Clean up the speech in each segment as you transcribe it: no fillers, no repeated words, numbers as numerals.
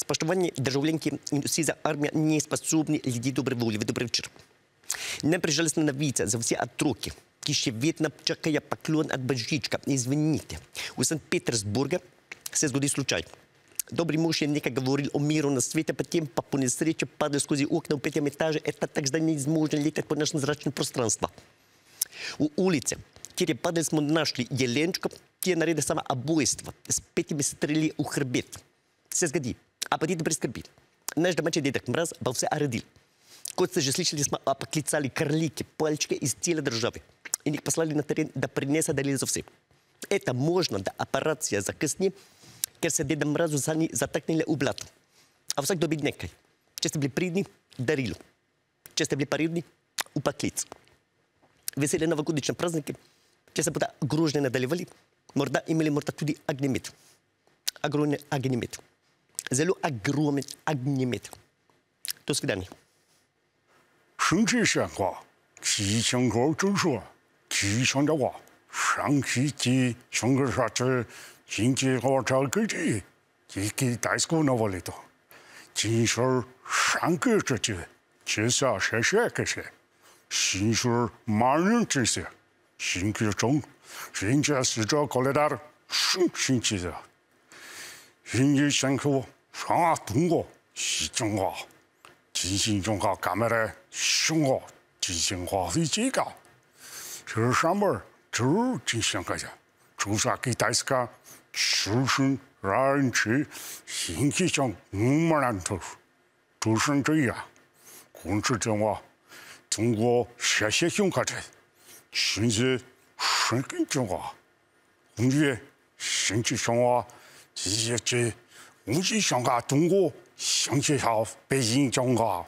Spoštovani državljanke in vsi za armijo nesposobni ljudje dobre volje. Dober večer. Neprežalostna novica za vse otroke, ki še vedno čakajo poklon od Božička. Izvinite, v St. Petersburgu se zgodi slučaj. Dobri mož je nekaj govoril o miru na svetu, potem pa po nesreči padel skozi okna v 5. etaži, tak zdaj ni zmožen leteti po našem zračnem prostranstvu. V ulici, kjer je padel, smo našli jelenčko, ki je naredil samo obojstvo s 5 streli v hrbet. Se zgodi, a podite preskrbi. Naš domači dedek Mraz bo vse uredil. Kot ste že slišali, smo poklicali krlike, palčke iz cele države in jih poslali na teren, da prinese darila za vse. Это možno, da operacija zakasni, ker se deda Mrazu sani zataknili v blato. A vsak dobi nekaj. Če ste bili pridni, darilo. Če ste bili paridni, v poklic. Vesele novogodične praznike, če se bodo grožnje nadaljevali, morda imeli tudi ognjemet. Ogromen ognjemet. Zelo ogromen ognjemet. Do svidanja. 身体显化，气象高中说，气象的话，上期节上个啥子，经济我找个的，一个大school那里头，今说上个这节，介绍谁个谁，新说马人这些，新个中，人家是找过来的，星期的，人家上课上中国，西中国。 进行中华干嘛的？生活进行花费最高，这上面就进行个呀，就是给大家出生人去经济上难头，就是这样。控制中华中国这些中国的，甚至深耕中华，工业甚至上啊，这些物质上啊，中国。 想起好北京中国，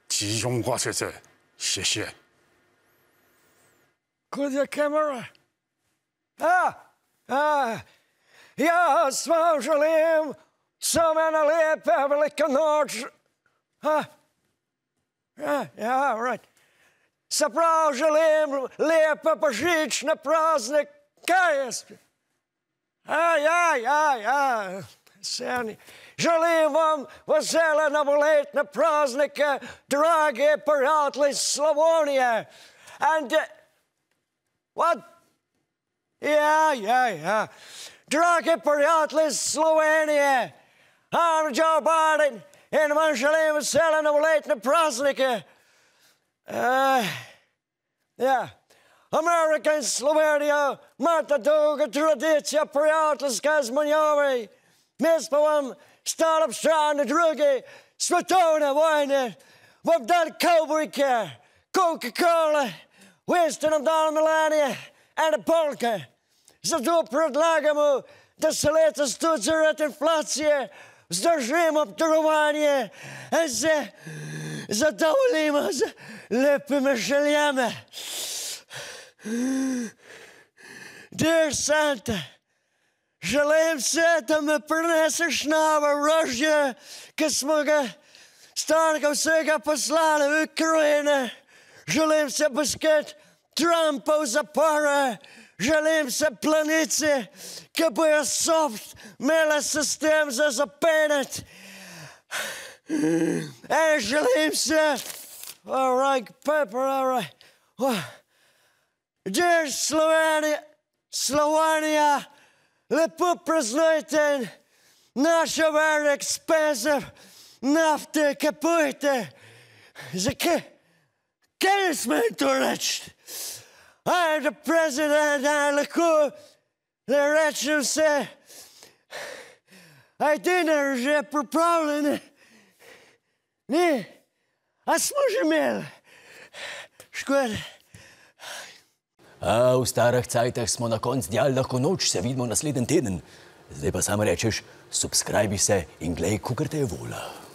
集中过这些，谢谢。Good camera. Я служил самое лепое великая ночь. Yeah, right. Сопровождали лепо пожить на праздник Каиспи. Сяни. Желаю вам весело новолетние праздники, дорогие приятели Славония. And what? Yeah. Дорогие приятели Словения. I'm Joe Biden, and мы желаем весело новолетние праздники. Yeah. American Slovenia, Marta Duga, традиция приятельская с маневрой. Mēs pavam startup strāna drugi, Svatona vojne, vam dali Cowboy Care, Coca-Cola, Winston dali Melania, and a Polka. Zato predlagamo, da se letos tudi zaradi inflacije vzdržimo obdarovanje in se zadovoljimo z lepimi željami. Dear Santa, želim se, da me prineseš novo orožje, ki smo ga starega vsega poslali v Ukrajino. Želim se posket Trumpov zapora. Želim se planice, ki bojo soft imela sistem za zapenati. In želim se, all right, pepper, all right. Dear Slovenia, lepo praznujte naše very expensive nafte, kupujte. Zakaj? Kaj ne smem to reči? I'm the president, a lahko le rečem vse. A je dinar že pripravljen? Ni? A smo že imeli? Škoda. V starih cajtah smo na koncu djali lahko noč, se vidimo naslednji teden. Zdaj pa samo rečeš, subscribi se in glej, kakor te je vola.